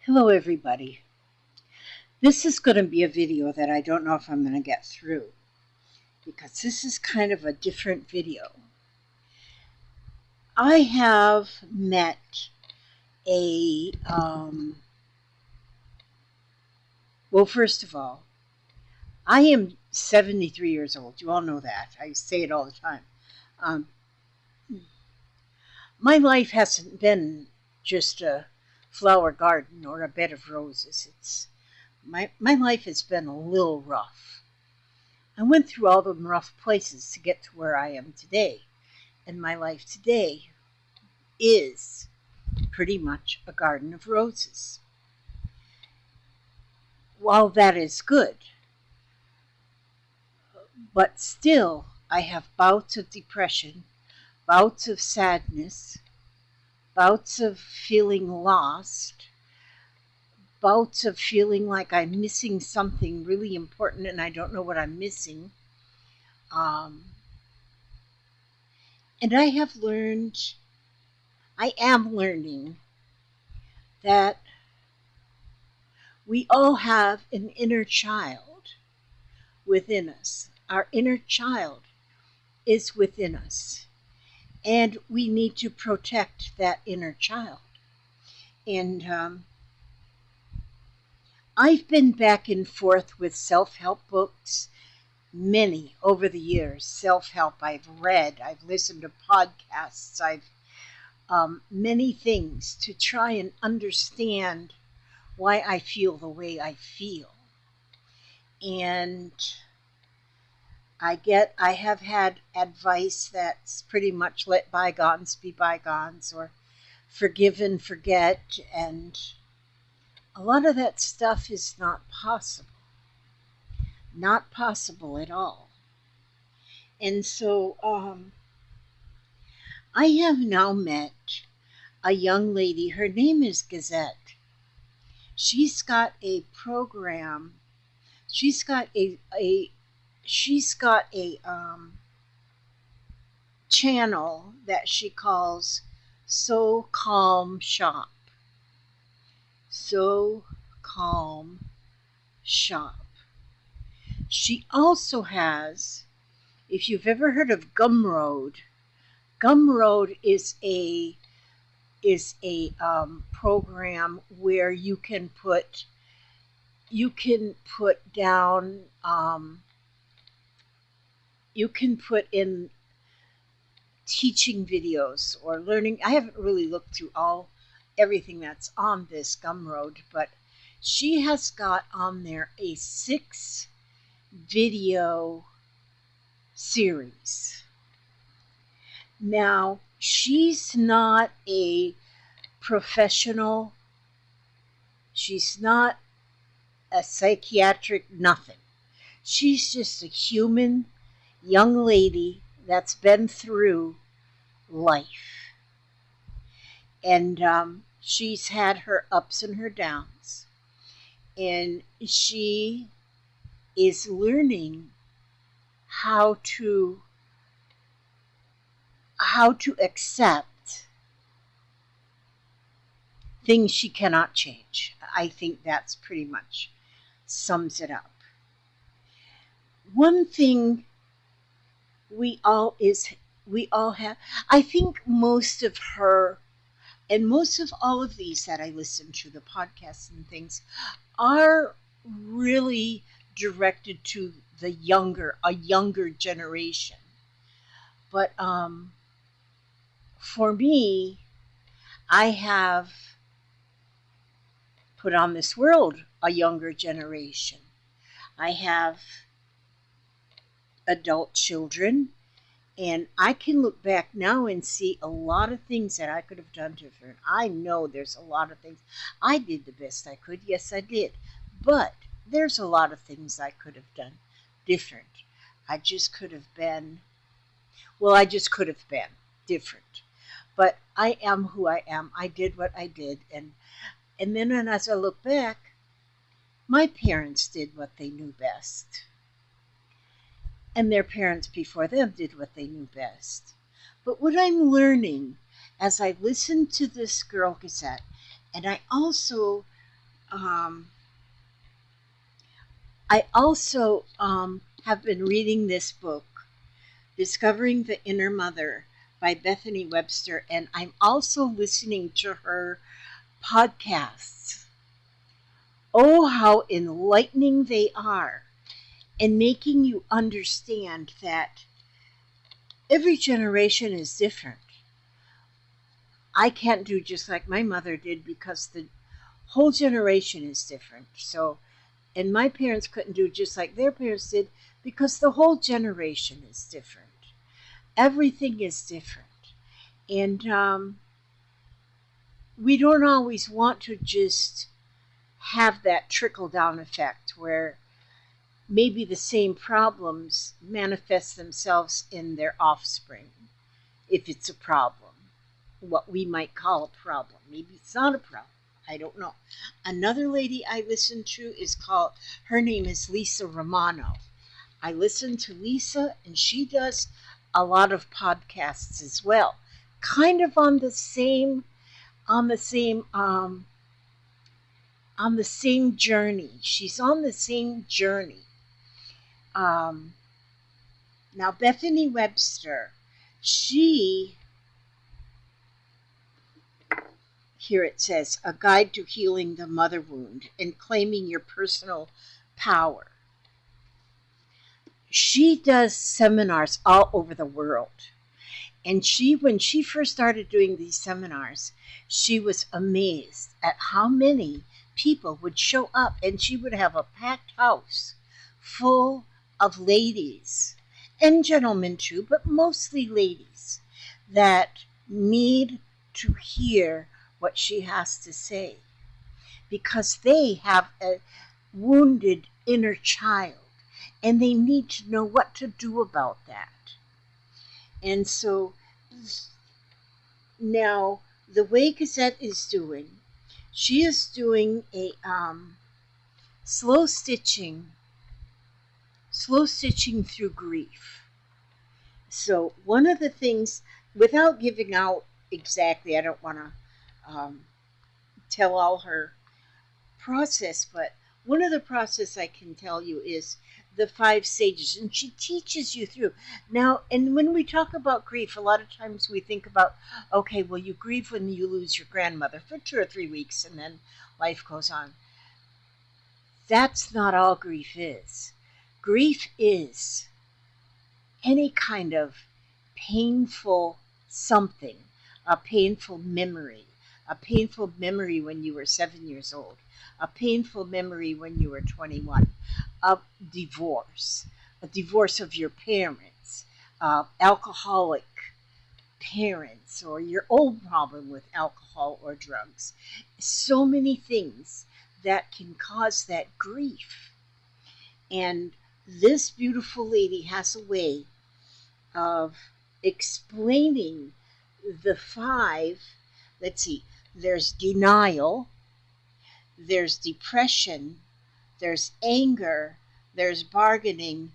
Hello everybody. This is going to be a video that I don't know if I'm going to get through because this is kind of a different video. I have met a, well, first of all, I am 73 years old. You all know that. I say it all the time. My life hasn't been just a flower garden or a bed of roses. My life has been a little rough. I went through all the rough places to get to where I am today. And my life today is pretty much a garden of roses. While that is good, but still I have bouts of depression, bouts of sadness, bouts of feeling lost, bouts of feeling like I'm missing something really important and I don't know what I'm missing. And I am learning that we all have an inner child within us. Our inner child is within us. And we need to protect that inner child. And I've been back and forth with self-help books, many over the years. Self-help I've read, I've listened to podcasts, I've many things to try and understand why I feel the way I feel. And I have had advice that's pretty much let bygones be bygones, or forgive and forget, and a lot of that stuff is not possible. Not possible at all. And so I have now met a young lady. Her name is Gazette. She's got a program. She's got a channel that she calls So Calm Shop. So Calm Shop. She also has, if you've ever heard of Gumroad is a program where you can put in teaching videos or learning. I haven't really looked through everything that's on this Gumroad, but she has got on there a 6-video series. Now, she's not a professional. She's not a psychiatric nothing. She's just a human young lady that's been through life. And she's had her ups and her downs. And she is learning how to accept things she cannot change. I think that's pretty much sums it up. One thing we all have, I think most of her and most of all of these that I listen to, the podcasts and things, are really directed to a younger generation. But for me, I have put on this world a younger generation. I have adult children, and I can look back now and see a lot of things that I could have done different. I know there's a lot of things. I did the best I could. Yes, I did. But there's a lot of things I could have done different. I just could have been different. But I am who I am. I did what I did. And then as I look back, my parents did what they knew best. And their parents before them did what they knew best. But what I'm learning as I listen to this girl Gazette, and I also Um, I also have been reading this book, Discovering the Inner Mother by Bethany Webster, and I'm also listening to her podcasts. Oh, how enlightening they are, and making you understand that every generation is different. I can't do just like my mother did because the whole generation is different. So, and my parents couldn't do just like their parents did because the whole generation is different. Everything is different. And we don't always want to just have that trickle down effect where maybe the same problems manifest themselves in their offspring, if it's a problem, what we might call a problem. Maybe it's not a problem. I don't know. Another lady I listen to is called, her name is Lisa Romano. I listen to Lisa, and she does a lot of podcasts as well, kind of on the same on the same journey. She's on the same journey. Um, Now, Bethany Webster, she, here it says, a guide to healing the mother wound and claiming your personal power. She does seminars all over the world. And when she first started doing these seminars, she was amazed at how many people would show up, and she would have a packed house full of ladies and gentlemen too, but mostly ladies that need to hear what she has to say because they have a wounded inner child and they need to know what to do about that. And so now the way Gazette is doing, she is doing a slow stitching through grief. So one of the things, without giving out exactly, I don't want to tell all her process, but one of the process I can tell you is the 5 stages, and she teaches you through. Now, and when we talk about grief, a lot of times we think about, okay, well, you grieve when you lose your grandmother for 2 or 3 weeks, and then life goes on. That's not all grief is. Grief is any kind of painful something, a painful memory when you were 7 years old, a painful memory when you were 21, a divorce of your parents, alcoholic parents, or your old problem with alcohol or drugs. So many things that can cause that grief. And this beautiful lady has a way of explaining the 5. Let's see, there's denial, there's depression, there's anger, there's bargaining,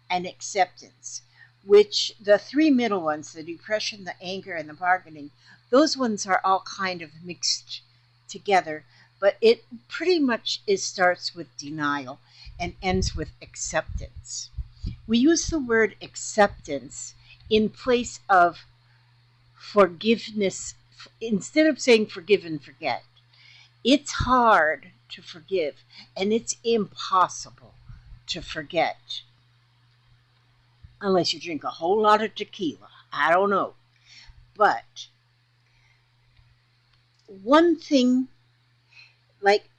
and acceptance. Which the 3 middle ones, the depression, the anger, and the bargaining, those ones are all kind of mixed together. But it pretty much starts with denial and ends with acceptance. We use the word acceptance in place of forgiveness. Instead of saying forgive and forget, it's hard to forgive and it's impossible to forget unless you drink a whole lot of tequila. I don't know. But one thing, like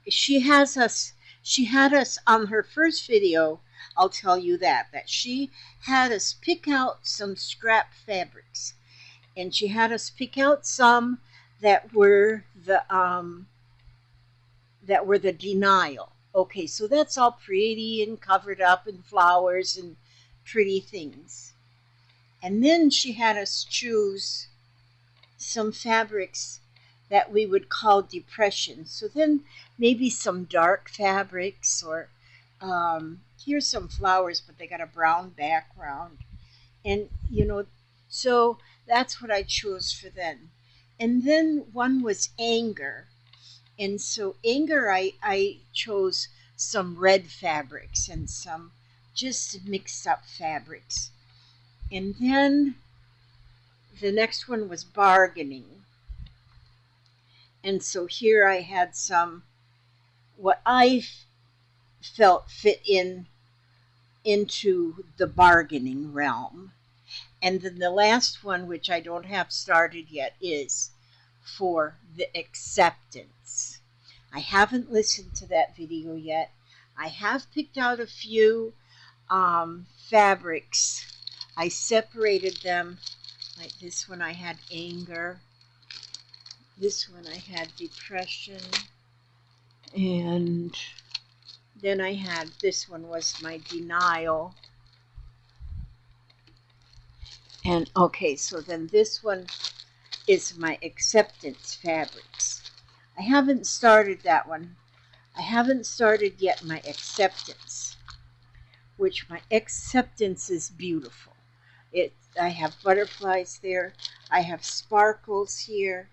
she had us on her first video, I'll tell you that she had us pick out some scrap fabrics, and she had us pick out some that were the denial. Okay, so that's all pretty and covered up in flowers and pretty things. And then she had us choose some fabrics that we would call depression. So then maybe some dark fabrics, or here's some flowers, but they got a brown background. And, so that's what I chose for then. And then one was anger. And so anger, I chose some red fabrics and some just mixed up fabrics. And then the next one was bargaining. And so here I had some what I felt fit into the bargaining realm. And then the last one, which I don't have started yet, is for the acceptance. I haven't listened to that video yet. I have picked out a few fabrics. I separated them. Like this one I had anger. This one I had depression. And then I had, this one was my denial. And okay, so then this one is my acceptance fabrics. I haven't started that one. I haven't started yet my acceptance, which my acceptance is beautiful. I have butterflies there. I have sparkles here.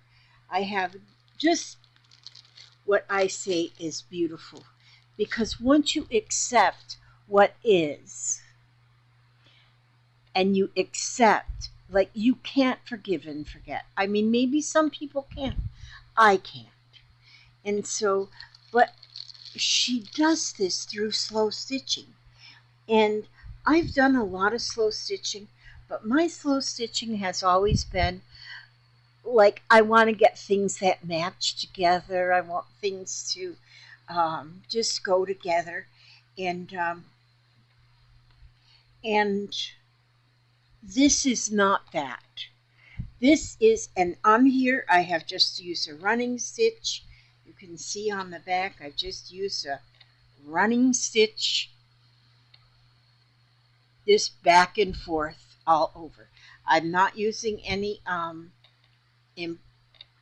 I have just what I say is beautiful. Because once you accept what is, and you accept, like you can't forgive and forget. I mean, maybe some people can. I can't. And so, but she does this through slow stitching. And I've done a lot of slow stitching, but my slow stitching has always been like I want to get things that match together. I want things to just go together. And this is not that. This is, and on here I have just used a running stitch. You can see on the back I've just used a running stitch. This back and forth all over. I'm not using any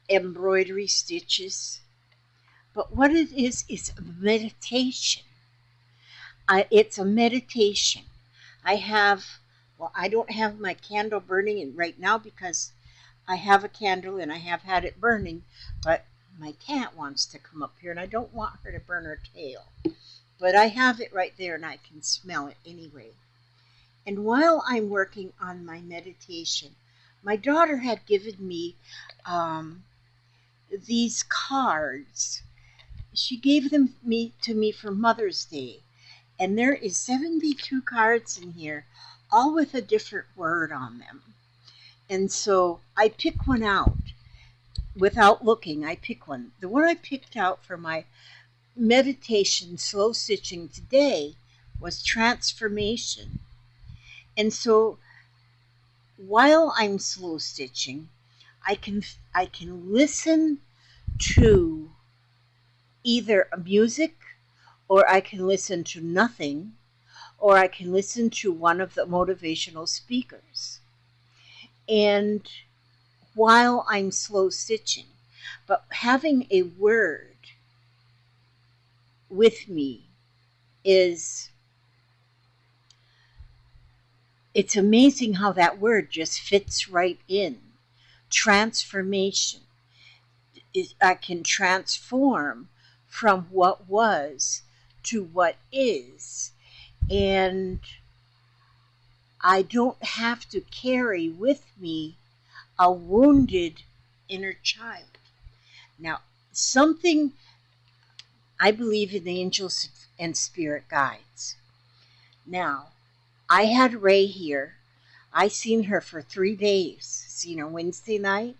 embroidery stitches. But what it is meditation. It's a meditation. I don't have my candle burning right now because I have a candle and I have had it burning, but my cat wants to come up here and I don't want her to burn her tail. But I have it right there and I can smell it anyway. And while I'm working on my meditation, my daughter had given me these cards. She gave them to me for Mother's Day. And there is 72 cards in here, all with a different word on them. And so I pick one out without looking. I pick one. The one I picked out for my meditation slow stitching today was transformation. And so while I'm slow stitching, I can listen to either music, or I can listen to nothing, or I can listen to one of the motivational speakers. And while I'm slow stitching, but having a word with me it's amazing how that word just fits right in. Transformation. I can transform from what was to what is. And I don't have to carry with me a wounded inner child. Now, I believe in angels and spirit guides. Now, I had Ray here. I seen her for 3 days. Seen her Wednesday night.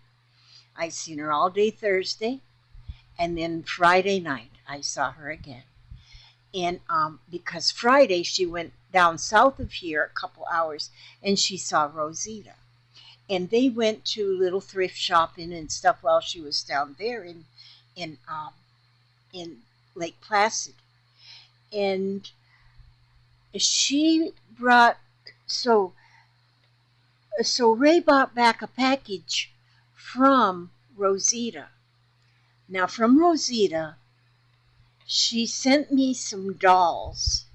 I seen her all day Thursday. And then Friday night, I saw her again. And because Friday, she went down south of here a couple hours, and she saw Rosita. And they went to a little thrift shopping and stuff while she was down there in Lake Placid. And she brought, so Ray brought back a package from Rosita. Now, from Rosita, she sent me some dolls.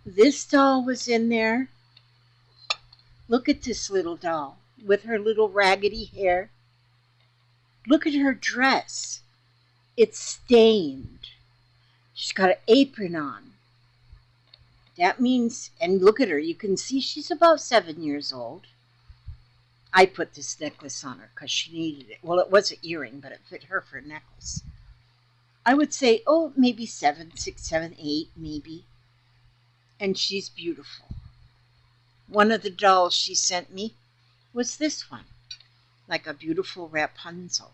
This doll was in there. Look at this little doll with her little raggedy hair. Look at her dress. It's stained. She's got an apron on. That means, and look at her, you can see she's about 7 years old. I put this necklace on her because she needed it. Well, it was an earring, but it fit her for a necklace. I would say, oh, maybe 7, 6, 7, 8, maybe. And she's beautiful. One of the dolls she sent me was this one, like a beautiful Rapunzel.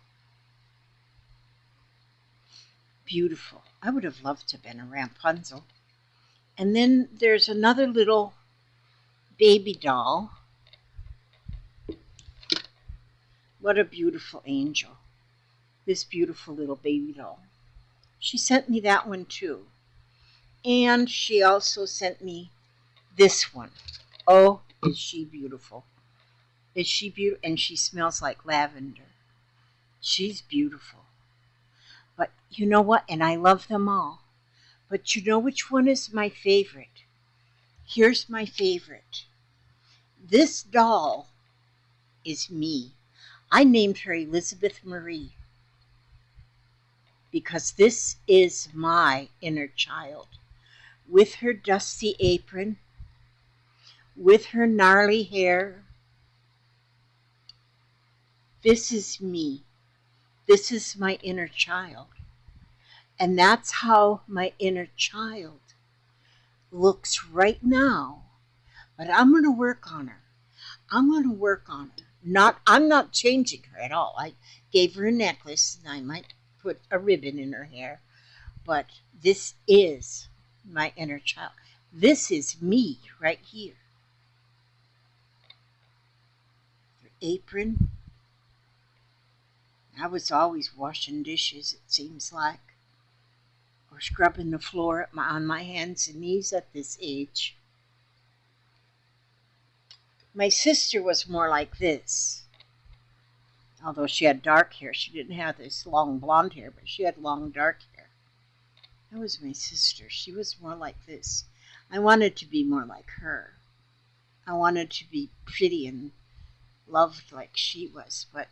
Beautiful. I would have loved to have been a Rapunzel. And then there's another little baby doll. What a beautiful angel. This beautiful little baby doll. She sent me that one too. And she also sent me this one. Oh, is she beautiful. Is she beautiful? And she smells like lavender. She's beautiful. But you know what? And I love them all. But you know which one is my favorite? Here's my favorite. This doll is me. I named her Elizabeth Marie because this is my inner child. With her dusty apron, with her gnarly hair. This is me. This is my inner child. And that's how my inner child looks right now. But I'm going to work on her. I'm going to work on her. I'm not changing her at all. I gave her a necklace and I might put a ribbon in her hair. But this is my inner child. This is me right here. Her apron. I was always washing dishes, it seems like. Or scrubbing the floor on my hands and knees at this age. My sister was more like this. Although she had dark hair, she didn't have this long blonde hair, but she had long dark hair. That was my sister. She was more like this. I wanted to be more like her. I wanted to be pretty and loved like she was, but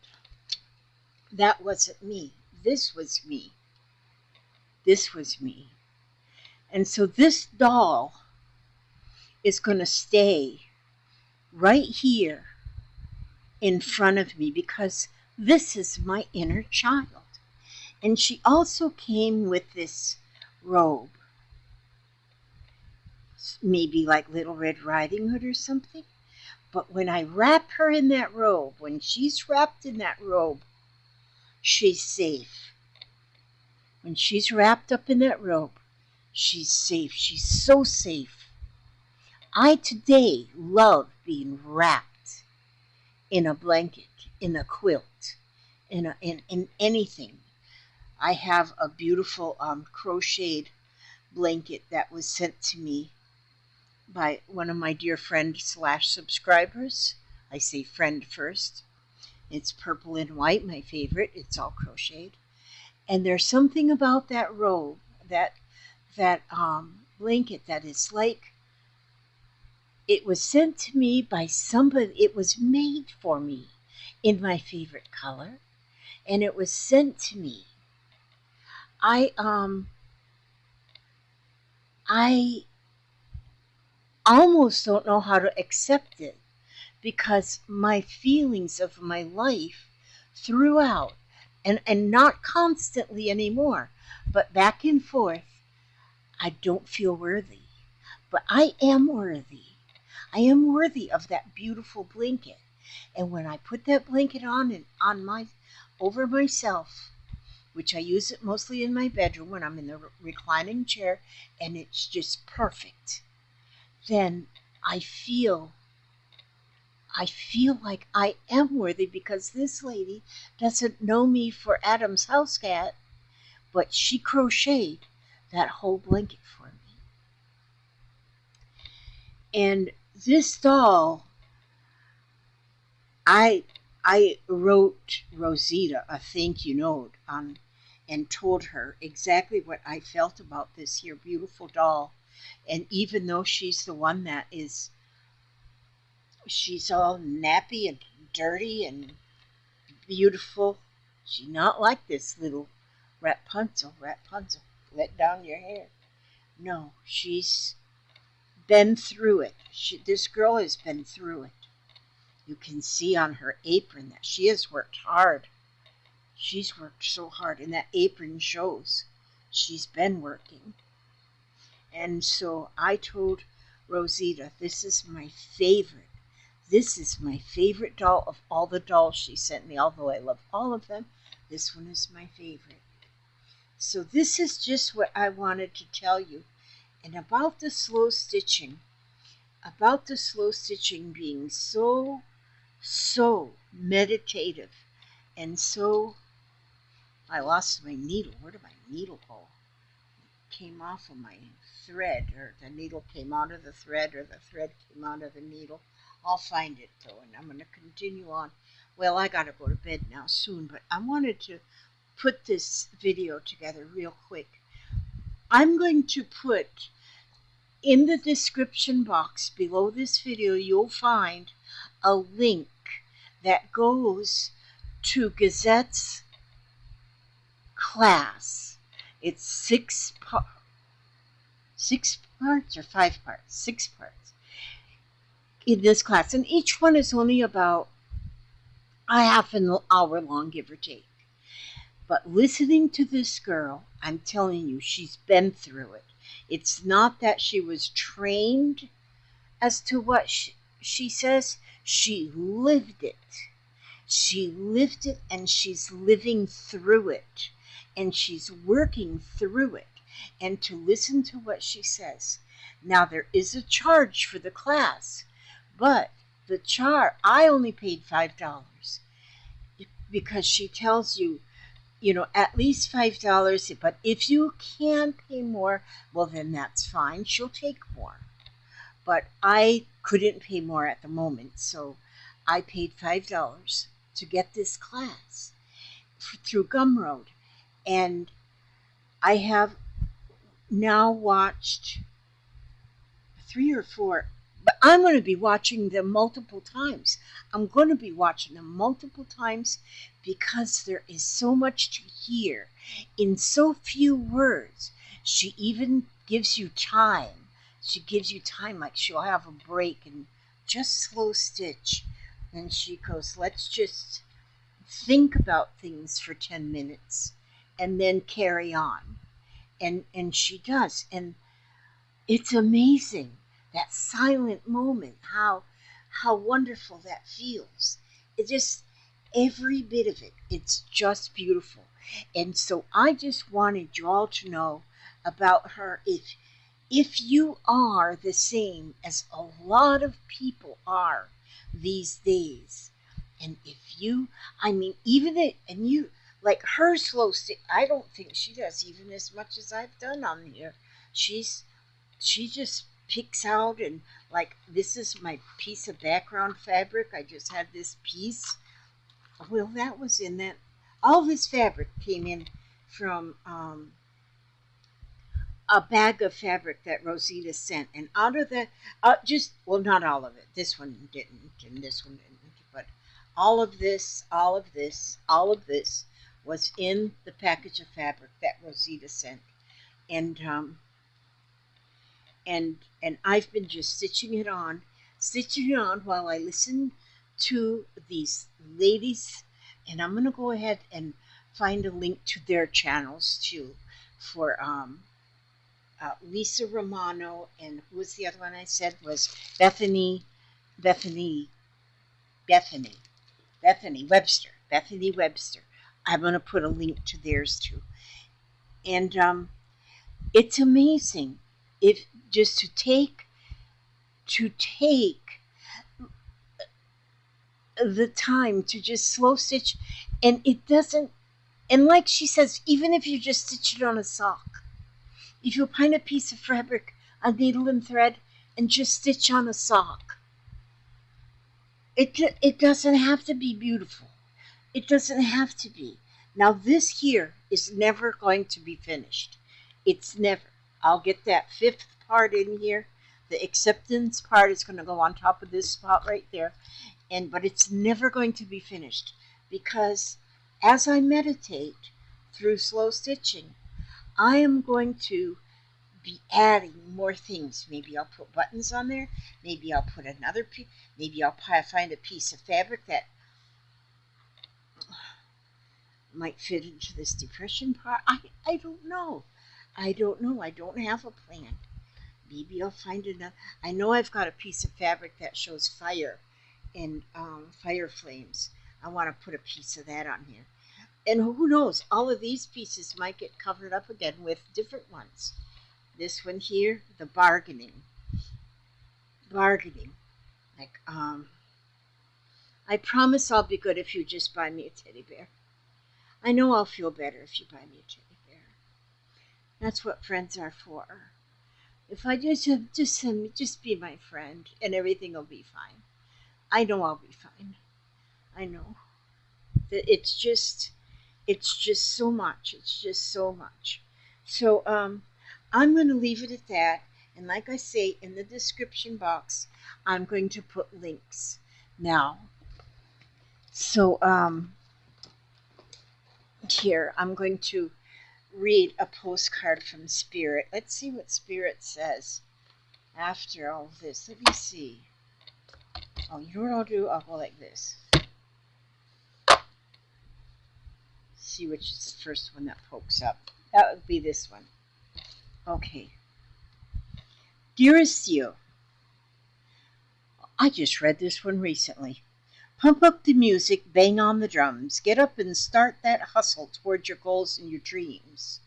that wasn't me. This was me. This was me. And so this doll is going to stay right here in front of me because this is my inner child. And she also came with this robe. Maybe like Little Red Riding Hood or something. But when I wrap her in that robe, when she's wrapped in that robe, she's safe. When she's wrapped up in that robe, she's safe. She's so safe. I today love being wrapped in a blanket, in a quilt, in anything. I have a beautiful crocheted blanket that was sent to me by one of my dear friends / subscribers. I say friend first. It's purple and white, my favorite. It's all crocheted. And there's something about that robe, that blanket that is like, it was sent to me by somebody. It was made for me in my favorite color, and it was sent to me. I almost don't know how to accept it because my feelings of my life throughout, and not constantly anymore, but back and forth, I don't feel worthy. But I am worthy. I am worthy of that beautiful blanket. And when I put that blanket on over myself, which I use it mostly in my bedroom when I'm in the reclining chair, and it's just perfect, then I feel like I am worthy because this lady doesn't know me for Adam's house cat, but she crocheted that whole blanket for me. And this doll, I wrote Rosita a thank you note and told her exactly what I felt about this here beautiful doll. And even though she's the one that is, she's all nappy and dirty and beautiful, she's not like this little Rapunzel, Rapunzel, let down your hair. No, she's been through it. This girl has been through it. You can see on her apron that she has worked hard. She's worked so hard, and that apron shows she's been working. And so I told Rosita, this is my favorite. This is my favorite doll of all the dolls she sent me, although I love all of them. This one is my favorite. So this is just what I wanted to tell you. And about the slow stitching being so meditative and so, I lost my needle. Where did my needle go? It came off of my thread, or the needle came out of the thread, or the thread came out of the needle. I'll find it though, and I'm going to continue on. Well, I got to go to bed now soon, but I wanted to put this video together real quick. I'm going to put in the description box below this video, you'll find a link that goes to Gazette's class. It's 6 parts or 5 parts? 6 parts in this class, and each one is only about a half an hour long, give or take. But listening to this girl, I'm telling you, she's been through it. It's not that she was trained as to what she says. She lived it. She lived it, and she's living through it. And she's working through it. And to listen to what she says. Now, there is a charge for the class. But the I only paid $5. Because she tells you, at least $5, but if you can pay more, well, then that's fine. She'll take more. But I couldn't pay more at the moment, so I paid $5 to get this class through Gumroad. And I have now watched 3 or 4, but I'm going to be watching them multiple times. I'm going to be watching them multiple times because there is so much to hear in so few words. She even gives you time. She gives you time, like she'll have a break and just slow stitch. And she goes, let's just think about things for 10 minutes and then carry on. And she does. And it's amazing, that silent moment, how wonderful that feels. It just, every bit of it, it's just beautiful. And so I just wanted you all to know about her. If you are the same as a lot of people are these days, and if you, even it, and you, like her slow stitch, I don't think she does even as much as I've done on here. She just picks out, and like, this is my piece of background fabric. I just had this piece. Well, that was in that. All this fabric came in from a bag of fabric that Rosita sent, and out of the, not all of it. This one didn't, and this one didn't, but all of this was in the package of fabric that Rosita sent, and I've been just stitching it on while I listen to these ladies, and I'm going to go ahead and find a link to their channels too, for Lisa Romano, and who was the other one I said was Bethany Webster. Bethany Webster. I'm going to put a link to theirs too. And it's amazing if just to take the time to just slow stitch, and it doesn't, and like she says, even if you just stitch it on a sock, if you find a piece of fabric, a needle and thread, and just stitch on a sock, it doesn't have to be beautiful. It doesn't have to be. Now this here is never going to be finished. It's never. I'll get that 5th part in here. The acceptance part is going to go on top of this spot right there. But it's never going to be finished, because as I meditate through slow stitching. I am going to be adding more things. Maybe I'll put buttons on there. Maybe I'll put another piece. Maybe I'll find a piece of fabric that might fit into this depression part. I don't know. I don't know. I don't have a plan. Maybe I'll find another. I know I've got a piece of fabric that shows fire and fire flames. I want to put a piece of that on here. And who knows, all of these pieces might get covered up again with different ones. This one here, the bargaining. Bargaining. Like, I promise I'll be good if you just buy me a teddy bear. I know I'll feel better if you buy me a teddy bear. That's what friends are for. If I just be my friend and everything will be fine. I know I'll be fine. I know. That it's just so much. It's just so much. So I'm going to leave it at that. And like I say, in the description box, I'm going to put links now. So here, I'm going to read a postcard from Spirit. Let's see what Spirit says after all this. Let me see. Oh, you know what I'll do? I'll go like this. See which is the first one that pokes up. That would be this one. Okay. Dearest you, I just read this one recently. Pump up the music, bang on the drums, get up and start that hustle toward your goals and your dreams.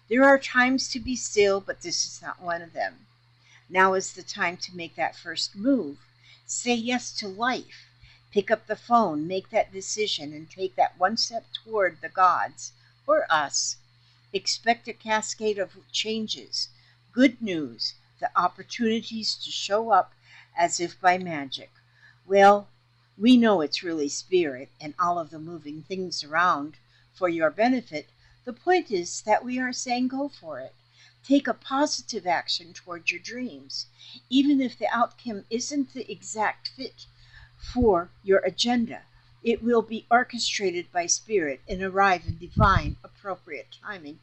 There are times to be still, but this is not one of them. Now is the time to make that first move. Say yes to life. Pick up the phone, make that decision, and take that one step toward the gods, or us. Expect a cascade of changes, good news, the opportunities to show up as if by magic. Well, we know it's really Spirit and all of the moving things around for your benefit. The point is that we are saying go for it. Take a positive action toward your dreams, even if the outcome isn't the exact fit for your agenda. It will be orchestrated by Spirit and arrive in divine, appropriate timing.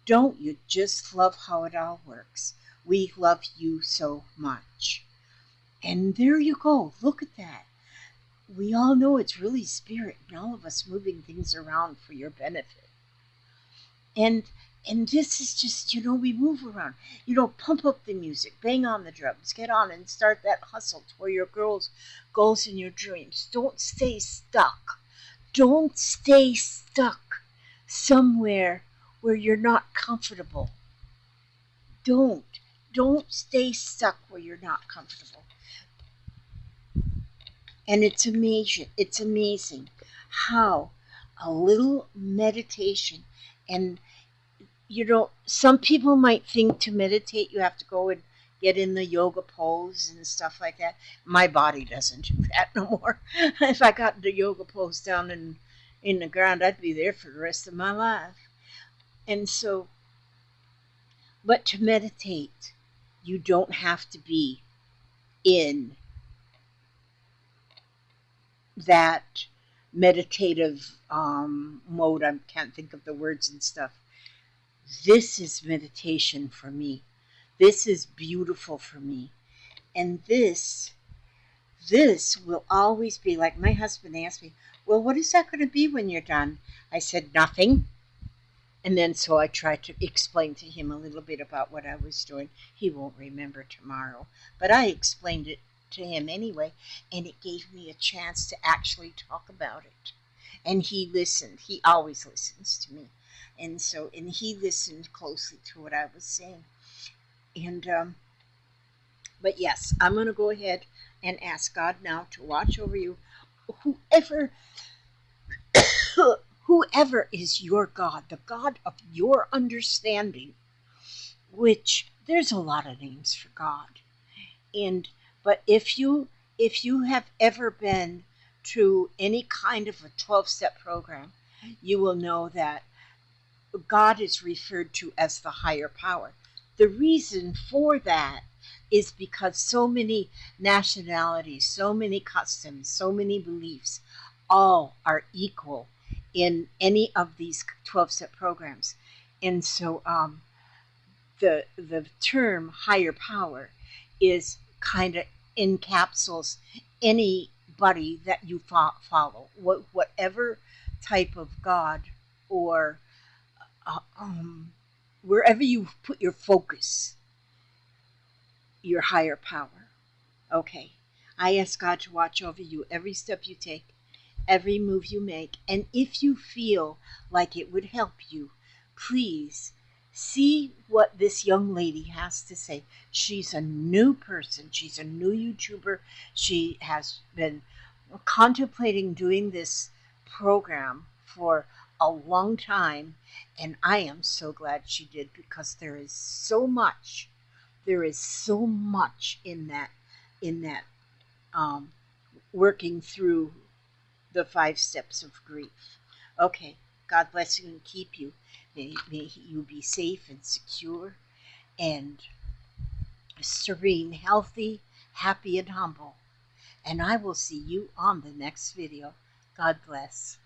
Don't you just love how it all works? We love you so much. And there you go. Look at that. We all know it's really Spirit and all of us moving things around for your benefit. And this is just, we move around. Pump up the music, bang on the drums, get on and start that hustle toward your goals and your dreams. Don't stay stuck. Don't stay stuck somewhere where you're not comfortable. Don't stay stuck where you're not comfortable. And it's amazing how a little meditation, and some people might think to meditate you have to go and get in the yoga pose and stuff like that. My body doesn't do that no more. If I got the yoga pose down in the ground, I'd be there for the rest of my life. And so, but to meditate, you don't have to be in that meditative mode. I can't think of the words and stuff. This is meditation for me. This is beautiful for me. And this will always be, like my husband asked me, well, what is that going to be when you're done? I said, nothing. And then so I tried to explain to him a little bit about what I was doing. He won't remember tomorrow. But I explained it to him anyway, and it gave me a chance to actually talk about it. And he listened. He always listens to me. And he listened closely to what I was saying. And but yes, I'm going to go ahead and ask God now to watch over you. Whoever is your God, the God of your understanding, which there's a lot of names for God. But if you have ever been to any kind of a 12-step program, you will know that God is referred to as the higher power. The reason for that is because so many nationalities, so many customs, so many beliefs, all are equal in any of these 12-step programs. And so the term higher power is kind of encapsulates anybody that you follow, whatever type of God or uh, um, wherever you put your focus, your higher power. Okay. I ask God to watch over you every step you take, every move you make. And if you feel like it would help you, please see what this young lady has to say. She's a new person, she's a new YouTuber. She has been contemplating doing this program for a long time. And I am so glad she did, because there is so much in that um, working through the 5 steps of grief. Okay, God bless you and keep you. May you be safe and secure and serene, healthy, happy, and humble. And I will see you on the next video. God bless.